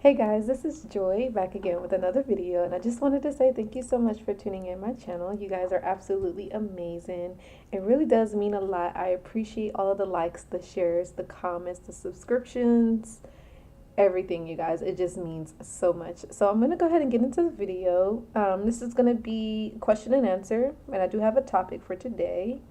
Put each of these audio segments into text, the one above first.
Hey guys, this is Joy back again with another video, and I just wanted to say thank you so much for tuning in my channel. You guys are absolutely amazing. It really does mean a lot. I appreciate all of the likes, the shares, the comments, the subscriptions, everything, you guys. It just means so much. So I'm going to go ahead and get into the video. This is going to be question and answer, and I do have a topic for today.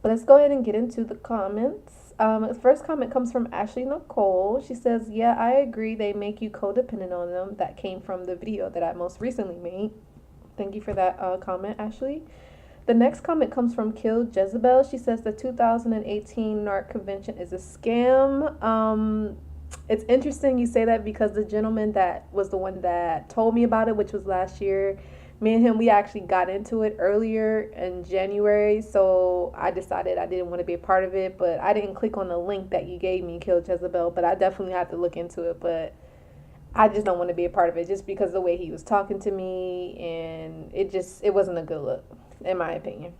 But let's go ahead and get into the comments. The first comment comes from Ashley Nicole. She says, yeah, I agree. They make you codependent on them. That came from the video that I most recently made. Thank you for that comment, Ashley. The next comment comes from Kill Jezebel. She says the 2018 NARC convention is a scam. It's interesting you say that because the gentleman that was the one that told me about it, which was last year, me and him, we actually got into it earlier in January, so I decided I didn't want to be a part of it, but I didn't click on the link that you gave me, Kill Jezebel, but I definitely have to look into it, but I just don't want to be a part of it just because of the way he was talking to me, and it wasn't a good look, in my opinion.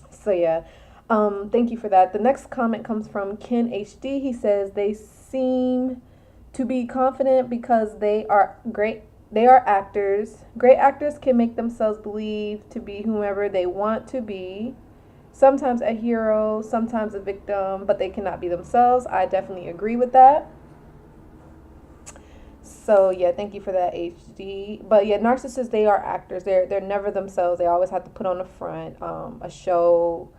So yeah, thank you for that. The next comment comes from Ken HD. He says, they seem to be confident because they are great. They are actors. Great actors can make themselves believe to be whomever they want to be. Sometimes a hero, sometimes a victim, but they cannot be themselves. I definitely agree with that. So yeah, thank you for that, HD. But yeah, narcissists, they are actors. They're never themselves. They always have to put on a front, a show.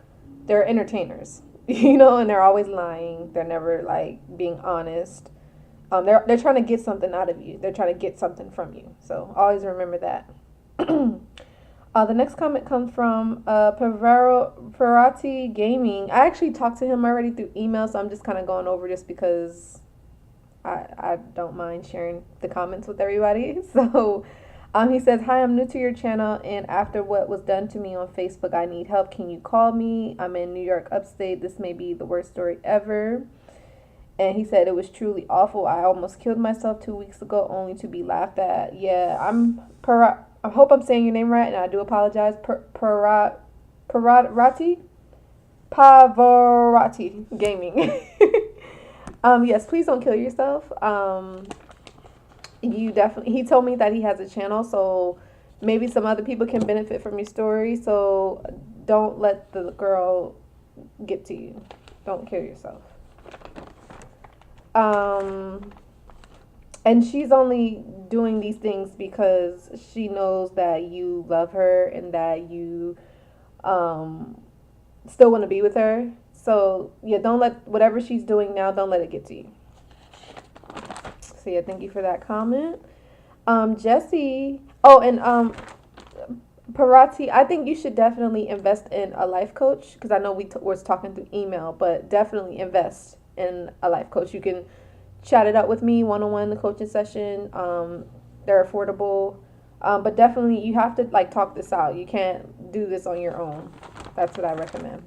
They're entertainers, and they're always lying. They're never like being honest. They're trying to get something out of you. They're trying to get something from you. So always remember that. The next comment comes from Parati Gaming. I actually talked to him already through email, so I'm just kind of going over this because I don't mind sharing the comments with everybody. So he says, hi, I'm new to your channel, and after what was done to me on Facebook, I need help. Can you call me? I'm in New York upstate. This may be the worst story ever. And he said it was truly awful. I almost killed myself 2 weeks ago only to be laughed at. Yeah, I hope I'm saying your name right, and I do apologize. Pavarotti Gaming. Yes, please don't kill yourself. He told me that he has a channel, so maybe some other people can benefit from your story. So don't let the girl get to you. Don't kill yourself. And she's only doing these things because she knows that you love her and that you still want to be with her. So yeah, don't let whatever she's doing now, don't let it get to you. So yeah, thank you for that comment. Jesse, Parati, I think you should definitely invest in a life coach, because I know we was talking through email, but definitely invest in a life coach. You can chat it out with me one-on-one, the coaching session. They're affordable, but definitely you have to talk this out. You can't do this on your own. That's what I recommend.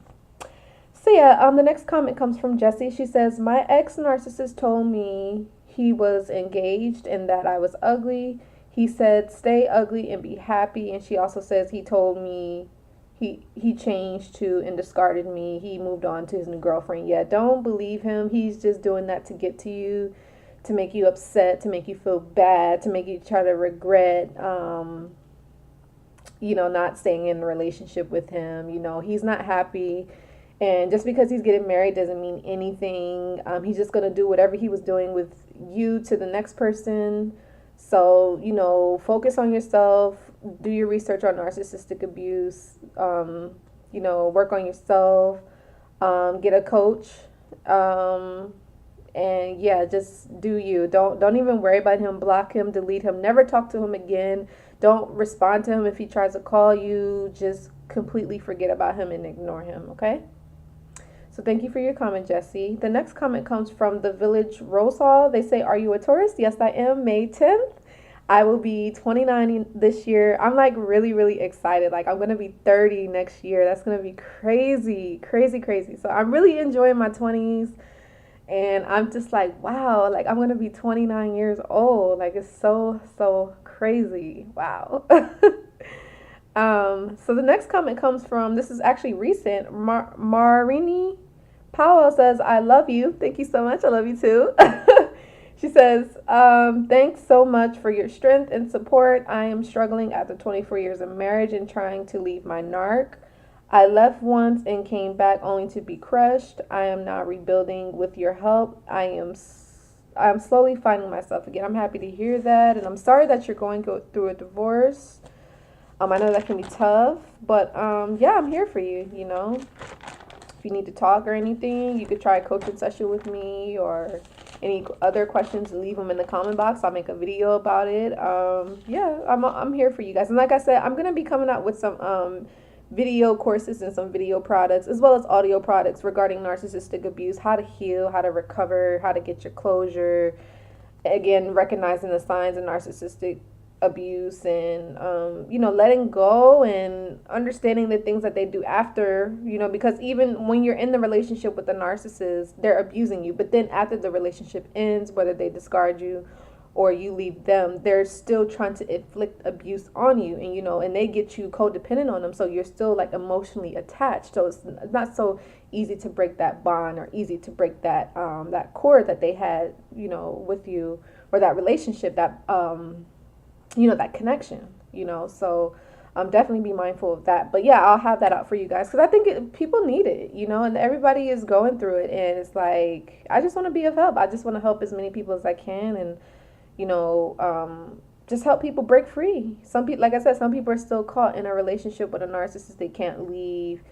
So yeah, the next comment comes from Jessie. She says, my ex-narcissist told me he was engaged and that I was ugly. He said, stay ugly and be happy. And she also says he told me he changed to and discarded me. He moved on to his new girlfriend. Yeah, don't believe him. He's just doing that to get to you, to make you upset, to make you feel bad, to make you try to regret, not staying in a relationship with him. He's not happy. And just because he's getting married doesn't mean anything. He's just going to do whatever he was doing with you to the next person. So, focus on yourself. Do your research on narcissistic abuse. Work on yourself. Get a coach. And yeah, just do you. Don't even worry about him. Block him, delete him. Never talk to him again. Don't respond to him if he tries to call you. Just completely forget about him and ignore him, okay? So thank you for your comment, Jesse. The next comment comes from the Village Rose Hall. They say, are you a Taurus? Yes, I am. May 10th. I will be 29 this year. I'm really, really excited. I'm going to be 30 next year. That's going to be crazy, crazy, crazy. So I'm really enjoying my 20s. And I'm just wow, I'm going to be 29 years old. It's so, so crazy. Wow. So the next comment comes from, this is actually recent, Marini Powell says, I love you. Thank you so much. I love you too. She says, thanks so much for your strength and support. I am struggling after 24 years of marriage and trying to leave my narc. I left once and came back only to be crushed. I am now rebuilding with your help. I'm slowly finding myself again. I'm happy to hear that, and I'm sorry that you're going through a divorce. I know that can be tough, but yeah, I'm here for you. You know, if you need to talk or anything, you could try a coaching session with me, or any other questions, leave them in the comment box. I'll make a video about it. Yeah, I'm here for you guys. And like I said, I'm gonna be coming out with some video courses and some video products, as well as audio products regarding narcissistic abuse, how to heal, how to recover, how to get your closure. Again, recognizing the signs of narcissistic abuse, and letting go and understanding the things that they do after, because even when you're in the relationship with the narcissist, they're abusing you, but then after the relationship ends, whether they discard you or you leave them, they're still trying to inflict abuse on you, and they get you codependent on them, so you're still like emotionally attached. So it's not so easy to break that bond, or easy to break that that cord that they had with you, or that relationship, that that connection, so definitely be mindful of that. But yeah, I'll have that out for you guys, because I think people need it, and everybody is going through it, and it's like, I just want to be of help. I just want to help as many people as I can, and just help people break free. Some people, like I said, some people are still caught in a relationship with a narcissist they can't leave,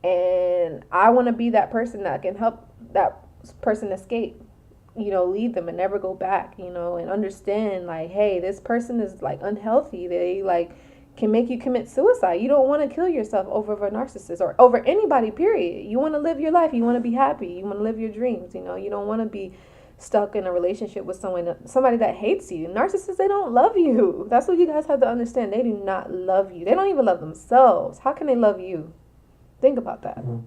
and I want to be that person that can help that person escape, leave them and never go back, and understand, like, hey, this person is like unhealthy. They like can make you commit suicide. You don't want to kill yourself over a narcissist, or over anybody, period. You want to live your life. You want to be happy. You want to live your dreams. You don't want to be stuck in a relationship with somebody that hates you. Narcissists, they don't love you. That's what you guys have to understand. They do not love you. They don't even love themselves. How can they love you? Think about that. Mm-hmm.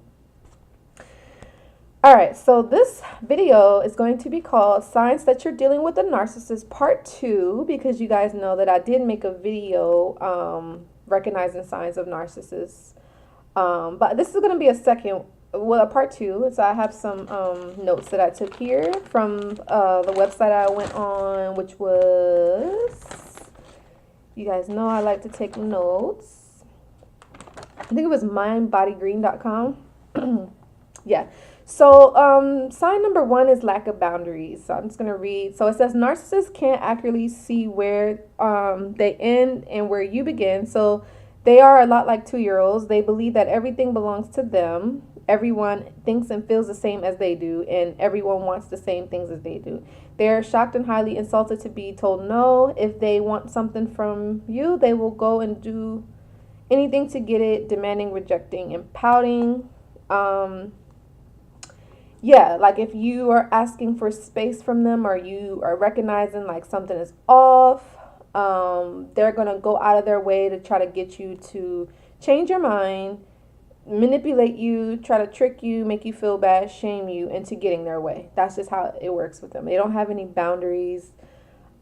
All right, so this video is going to be called Signs That You're Dealing with a Narcissist Part 2, because you guys know that I did make a video recognizing signs of narcissists. But this is going to be a part 2. So I have some notes that I took here from the website I went on, which was, you guys know I like to take notes. I think it was mindbodygreen.com. Yeah. So sign number 1 is lack of boundaries. So I'm just going to read. So it says narcissists can't accurately see where they end and where you begin. So they are a lot like 2-year-olds. They believe that everything belongs to them. Everyone thinks and feels the same as they do, and everyone wants the same things as they do. They are shocked and highly insulted to be told no. If they want something from you, they will go and do anything to get it, demanding, rejecting, and pouting. Yeah, like if you are asking for space from them, or you are recognizing like something is off, they're going to go out of their way to try to get you to change your mind, manipulate you, try to trick you, make you feel bad, shame you into getting their way. That's just how it works with them. They don't have any boundaries.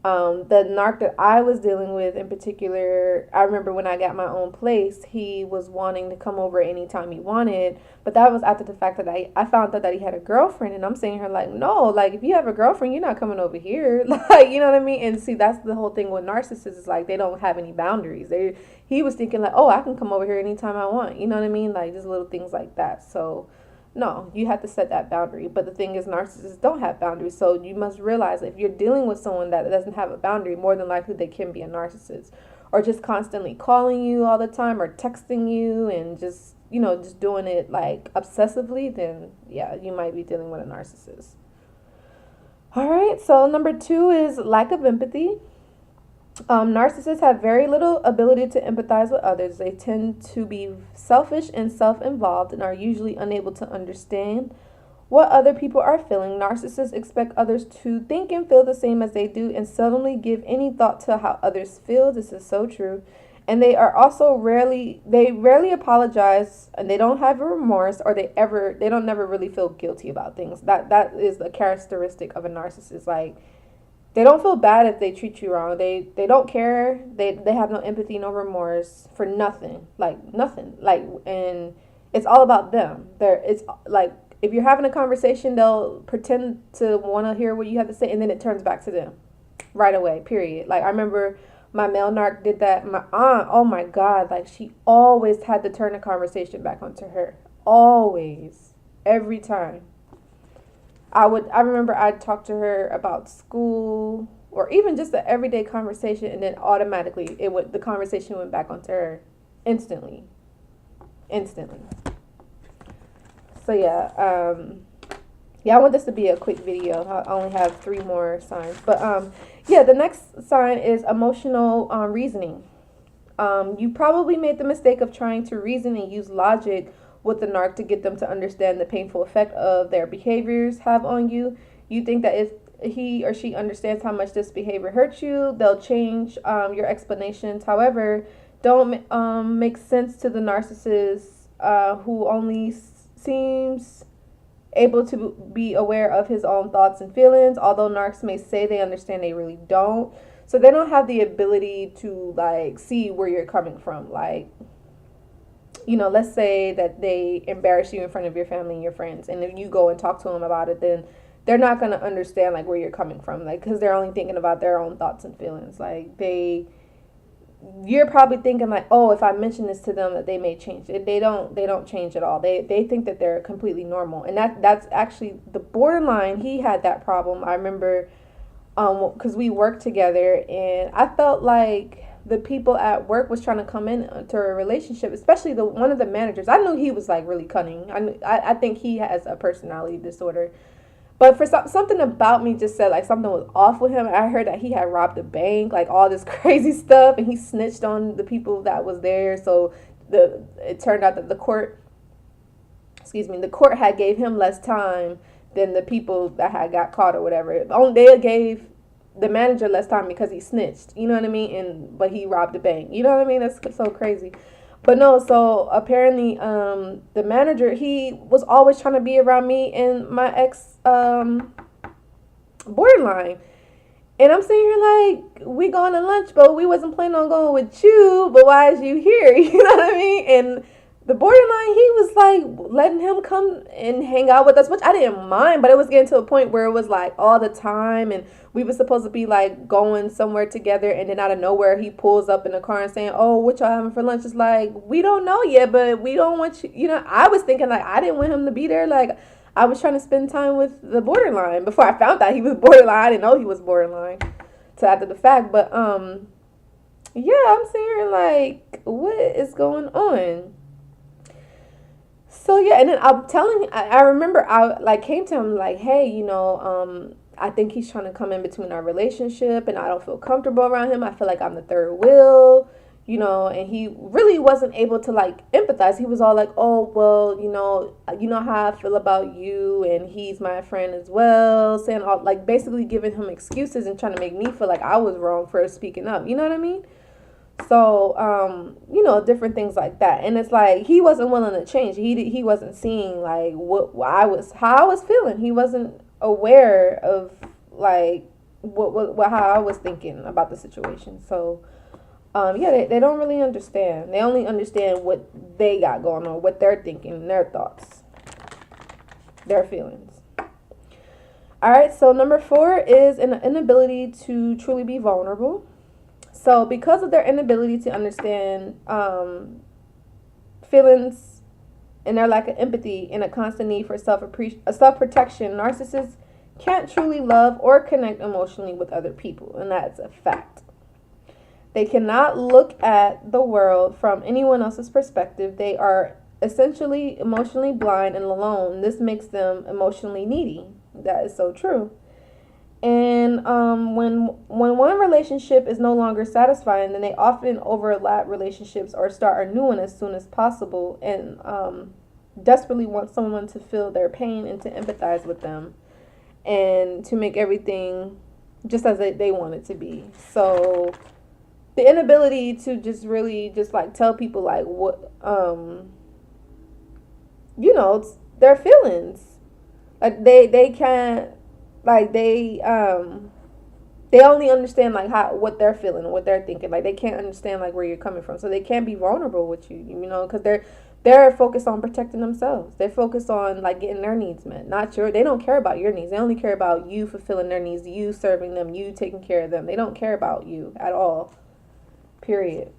The narc that I was dealing with in particular, I remember when I got my own place, he was wanting to come over anytime he wanted, but that was after the fact that I found out that he had a girlfriend, and I'm saying to her, like, no, like, if you have a girlfriend, you're not coming over here, like, you know what I mean? And see, that's the whole thing with narcissists, is like, they don't have any boundaries. He was thinking like, oh, I can come over here anytime I want, you know what I mean? Like, just little things like that. So no, you have to set that boundary. But the thing is, narcissists don't have boundaries. So you must realize, if you're dealing with someone that doesn't have a boundary, more than likely they can be a narcissist. Or just constantly calling you all the time, or texting you, and just, just doing it like obsessively, then yeah, you might be dealing with a narcissist. All right, so number 2 is lack of empathy. Narcissists have very little ability to empathize with others. They tend to be selfish and self-involved, and are usually unable to understand what other people are feeling. Narcissists expect others to think and feel the same as they do, and seldomly give any thought to how others feel. This is so true. And they rarely apologize, and they don't have a remorse, or they don't never really feel guilty about things. That is a characteristic of a narcissist. Like, they don't feel bad if they treat you wrong. They don't care. They have no empathy, no remorse for nothing. Like, nothing. Like, and it's all about them. It's like if you're having a conversation, they'll pretend to want to hear what you have to say, and then it turns back to them right away, period. Like, I remember my male narc did that. My aunt, oh my God, like, she always had to turn the conversation back onto her. Always. Every time. I remember I'd talk to her about school or even just an everyday conversation, and then automatically the conversation went back onto her instantly. So yeah, I want this to be a quick video. I only have 3 more signs, but yeah, the next sign is emotional reasoning. You probably made the mistake of trying to reason and use logic with the narc to get them to understand the painful effect of their behaviors have on you. You think that if he or she understands how much this behavior hurts you, they'll change your explanations. However, don't make sense to the narcissist who only seems able to be aware of his own thoughts and feelings. Although narcs may say they understand, they really don't. So they don't have the ability to like see where you're coming from. Like, you know, let's say that they embarrass you in front of your family and your friends, and if you go and talk to them about it, then they're not going to understand like where you're coming from, like, because they're only thinking about their own thoughts and feelings. Like, you're probably thinking like, oh, if I mention this to them, that they may change it. They don't change at all. They think that they're completely normal, and that's actually the borderline. He had that problem. I remember because we worked together, and I felt like the people at work was trying to come into a relationship, especially one of the managers. I knew he was like really cunning. I think he has a personality disorder, but for something about me just said like something was off with him. I heard that he had robbed a bank, like all this crazy stuff, and he snitched on the people that was there. So it turned out that the court had gave him less time than the people that had got caught or whatever. They gave the manager less time because he snitched, you know what I mean? But he robbed a bank, you know what I mean? That's so crazy. But no, so apparently the manager, he was always trying to be around me and my ex borderline. And I'm sitting here like, we going to lunch, but we wasn't planning on going with you, but why is you here? You know what I mean? And the borderline, he was like letting him come and hang out with us, which I didn't mind, but it was getting to a point where it was like all the time, and we were supposed to be like going somewhere together, and then out of nowhere he pulls up in the car and saying, oh, what y'all having for lunch? It's like, we don't know yet, but we don't want you, you know. I was thinking like I didn't want him to be there. Like, I was trying to spend time with the borderline before I found out he was borderline. I didn't know he was borderline till after the fact, but yeah, I'm sitting here like, what is going on? So yeah, and then I remember I like came to him like, hey, you know, I think he's trying to come in between our relationship, and I don't feel comfortable around him. I feel like I'm the third wheel, you know, and he really wasn't able to like empathize. He was all like, oh, well, you know how I feel about you, and he's my friend as well, saying all like basically giving him excuses and trying to make me feel like I was wrong for speaking up. You know what I mean? So, you know, different things like that. And it's like, he wasn't willing to change. He wasn't seeing like how I was feeling. He wasn't aware of like how I was thinking about the situation. So, yeah, they don't really understand. They only understand what they got going on, what they're thinking, their thoughts, their feelings. All right. So number 4 is an inability to truly be vulnerable. So because of their inability to understand feelings and their lack of empathy and a constant need for self-protection, narcissists can't truly love or connect emotionally with other people, and that's a fact. They cannot look at the world from anyone else's perspective. They are essentially emotionally blind and alone. This makes them emotionally needy. That is so true. And when one relationship is no longer satisfying, then they often overlap relationships or start a new one as soon as possible, and desperately want someone to feel their pain and to empathize with them and to make everything just as they want it to be. So the inability to just really just like tell people like what you know, their feelings, like they can't. Like they only understand like what they're feeling, what they're thinking. Like they can't understand like where you're coming from, so they can't be vulnerable with you, you know, because they're focused on protecting themselves. They're focused on like getting their needs met. Not your, they don't care about your needs. They only care about you fulfilling their needs, you serving them, you taking care of them. They don't care about you at all. Period.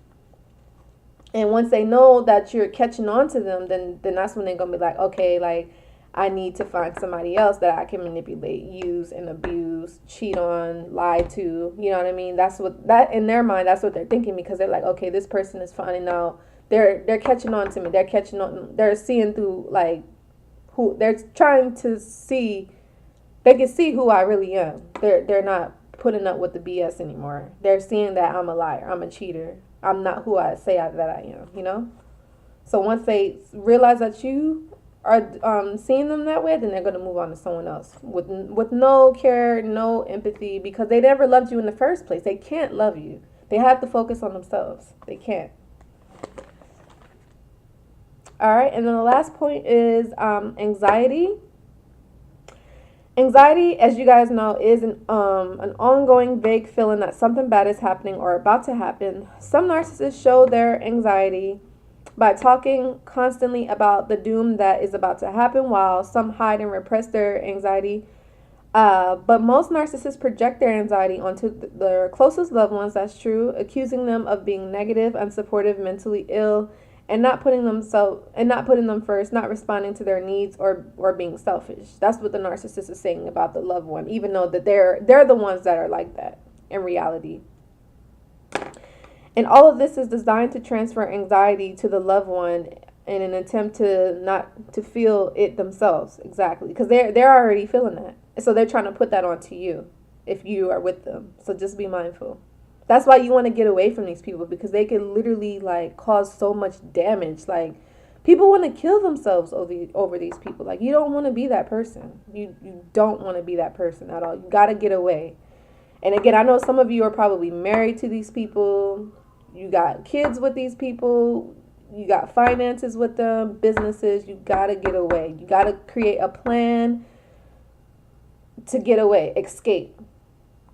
And once they know that you're catching on to them, then that's when they're gonna be like, okay, like I need to find somebody else that I can manipulate, use, and abuse, cheat on, lie to. You know what I mean? That's what, that in their mind, that's what they're thinking, because they're like, okay, this person is finding out. They're catching on to me. They're catching on. They're seeing through, like, who they're trying to see. They can see who I really am. They're not putting up with the BS anymore. They're seeing that I'm a liar. I'm a cheater. I'm not who I say that I am. You know. So once they realize that you are seeing them that way, then they're going to move on to someone else with no care, no empathy, because they never loved you in the first place. They can't love you. They have to focus on themselves. They can't. All right, and then the last point is anxiety. Anxiety, as you guys know, is an ongoing vague feeling that something bad is happening or about to happen. Some narcissists show their anxiety by talking constantly about the doom that is about to happen, while some hide and repress their anxiety. But most narcissists project their anxiety onto their closest loved ones, that's true, accusing them of being negative, unsupportive, mentally ill, and not putting them first, not responding to their needs, or being selfish. That's what the narcissist is saying about the loved one, even though that they're the ones that are like that in reality. And all of this is designed to transfer anxiety to the loved one in an attempt to not to feel it themselves, exactly, because they're already feeling that, so they're trying to put that onto you if you are with them. So just be mindful. That's why you want to get away from these people, because they can literally like cause so much damage. Like, people want to kill themselves over these people. Like, you don't want to be that person. You don't want to be that person at all. You got to get away. And again, I know some of you are probably married to these people. You got kids with these people. You got finances with them, businesses. You got to get away. You got to create a plan to get away, escape,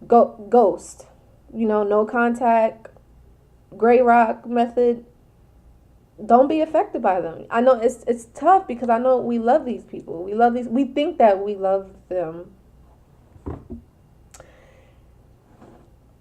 ghost. You know, no contact, gray rock method. Don't be affected by them. I know it's tough, because I know we love these people. We think that we love them.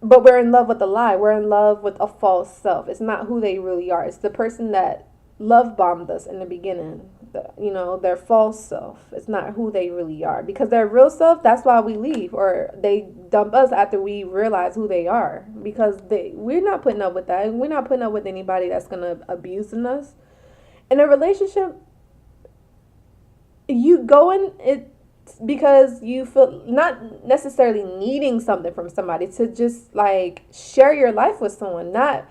But we're in love with a lie. We're in love with a false self. It's not who they really are. It's the person that love bombed us in the beginning. Their false self. It's not who they really are. Because their real self, that's why we leave. Or they dump us after we realize who they are. Because we're not putting up with that. We're not putting up with anybody that's going to abuse us. In a relationship, you go in it because you feel not necessarily needing something from somebody, to just like share your life with someone, not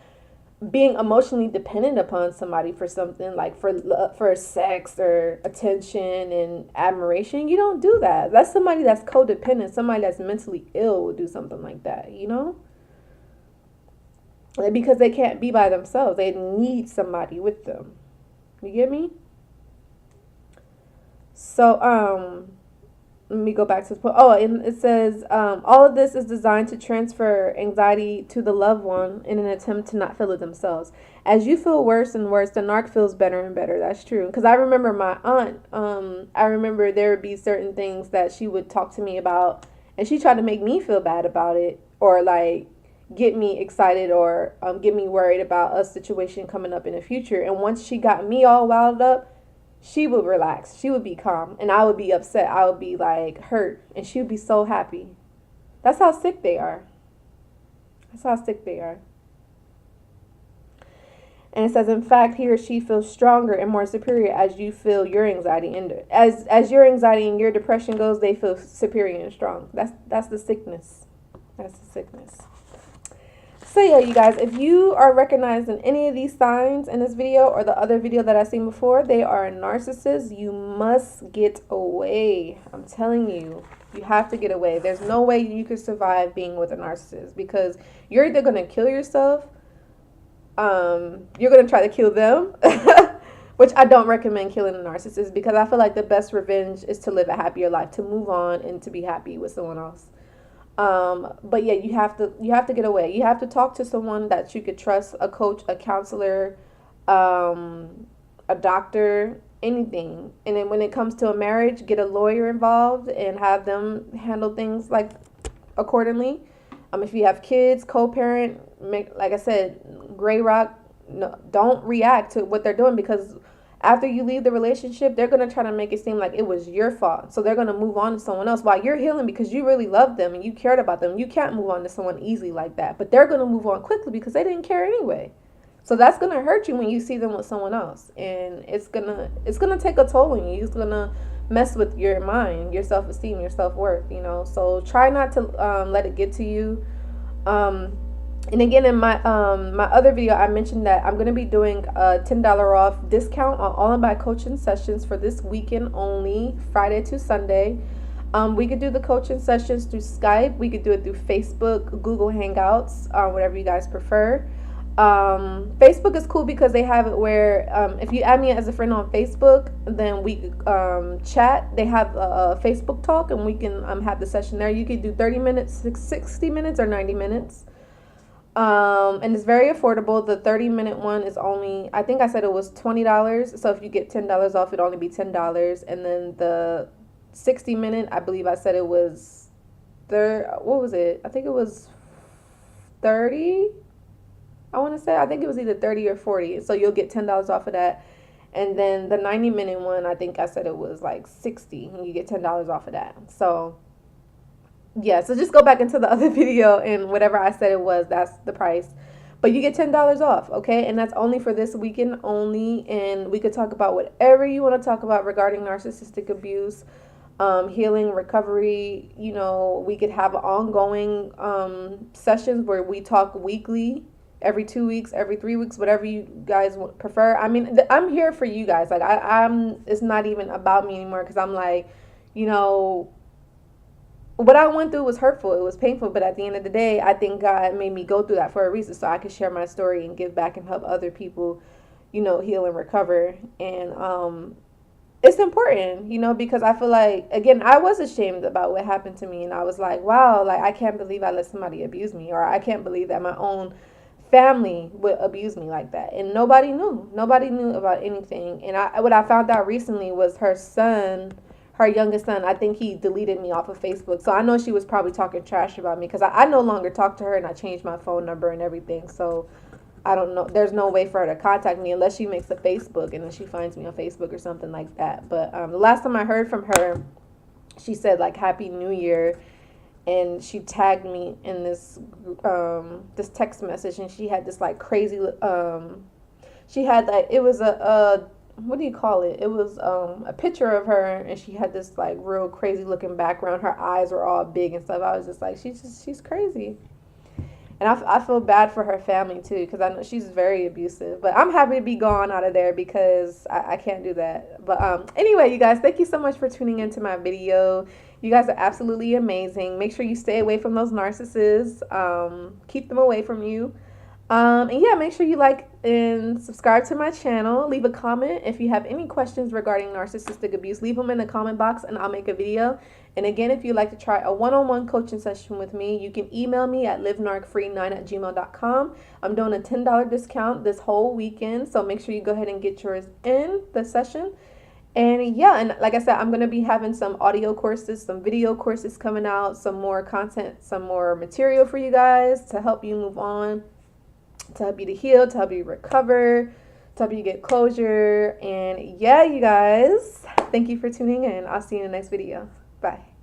being emotionally dependent upon somebody for something, like for sex or attention and admiration. You don't do that. That's somebody that's codependent. Somebody that's mentally ill would do something like that, because they can't be by themselves. They need somebody with them. You get me? So let me go back to this point. Oh, and it says, all of this is designed to transfer anxiety to the loved one in an attempt to not feel it themselves. As you feel worse and worse, the narc feels better and better. That's true. Because I remember my aunt, I remember there would be certain things that she would talk to me about, and she tried to make me feel bad about it, or like get me excited, or get me worried about a situation coming up in the future. And once she got me all wound up, she would relax. She would be calm. And I would be upset. I would be like hurt. And she would be so happy. That's how sick they are. That's how sick they are. And it says, in fact, he or she feels stronger and more superior as you feel your anxiety. And as your anxiety and your depression goes, they feel superior and strong. That's the sickness. That's the sickness. So yeah, you guys, if you are recognizing any of these signs in this video or the other video that I've seen before, they are a narcissist. You must get away. I'm telling you, you have to get away. There's no way you can survive being with a narcissist, because you're either going to kill yourself, you're going to try to kill them, which I don't recommend killing a narcissist, because I feel like the best revenge is to live a happier life, to move on and to be happy with someone else. But yeah, you have to get away. You have to talk to someone that you could trust, a coach, a counselor, a doctor, anything. And then when it comes to a marriage, get a lawyer involved and have them handle things like accordingly. If you have kids, co-parent, like I said, gray rock, no, don't react to what they're doing, because after you leave the relationship, they're going to try to make it seem like it was your fault. So they're going to move on to someone else while you're healing because you really love them and you cared about them. You can't move on to someone easily like that. But they're going to move on quickly because they didn't care anyway. So that's going to hurt you when you see them with someone else. And it's going to take a toll on you. It's going to mess with your mind, your self-esteem, your self-worth, you know. So try not to let it get to you. And again, in my my other video, I mentioned that I'm going to be doing a $10 off discount on all of my coaching sessions for this weekend only, Friday to Sunday. We could do the coaching sessions through Skype. We could do it through Facebook, Google Hangouts, whatever you guys prefer. Facebook is cool because they have it where if you add me as a friend on Facebook, then we chat. They have a Facebook talk, and we can have the session there. You could do 30 minutes, 60 minutes, or 90 minutes. And it's very affordable. The 30-minute one is only, I think I said it was $20. So if you get $10 off, it'd only be $10. And then the 60-minute, I believe I said it was what was it? I think it was 30. I want to say, I think it was either 30 or 40. So you'll get $10 off of that. And then the 90-minute one, I think I said it was like 60, and you get $10 off of that. So yeah, so just go back into the other video, and whatever I said it was, that's the price. But you get $10 off, okay? And that's only for this weekend only. And we could talk about whatever you want to talk about regarding narcissistic abuse, healing, recovery. You know, we could have ongoing sessions where we talk weekly, every 2 weeks, every 3 weeks, whatever you guys prefer. I mean, I'm here for you guys. Like, I'm it's not even about me anymore, because I'm like, you know, what I went through was hurtful. It was painful. But at the end of the day, I think God made me go through that for a reason, so I could share my story and give back and help other people, you know, heal and recover. And it's important, you know, because I feel like, again, I was ashamed about what happened to me. And I was like, wow, like, I can't believe I let somebody abuse me, or I can't believe that my own family would abuse me like that. And nobody knew about anything. And what I found out recently was her youngest son, I think he deleted me off of Facebook. So I know she was probably talking trash about me, because I no longer talk to her, and I changed my phone number and everything. So I don't know. There's no way for her to contact me unless she makes a Facebook and then she finds me on Facebook or something like that. But the last time I heard from her, she said like Happy New Year. And she tagged me in this this text message, and she had this like crazy she had like, it was a what do you call it? It was a picture of her, and she had this like real crazy looking background. Her eyes were all big and stuff. I was just like, she's crazy. And I feel bad for her family too, because I know she's very abusive. But I'm happy to be gone out of there, because I can't do that. But anyway, you guys, thank you so much for tuning into my video. You guys are absolutely amazing. Make sure you stay away from those narcissists. Keep them away from you. And yeah, make sure you like and subscribe to my channel. Leave a comment. If you have any questions regarding narcissistic abuse, leave them in the comment box and I'll make a video. And again, if you'd like to try a one-on-one coaching session with me, you can email me at livenarcfree9@gmail.com. I'm doing a $10 discount this whole weekend, so make sure you go ahead and get yours in the session. And yeah, and like I said, I'm going to be having some audio courses, some video courses coming out, some more content, some more material for you guys to help you move on, to help you to heal, to help you recover, to help you get closure. And yeah, you guys, thank you for tuning in. I'll see you in the next video. Bye.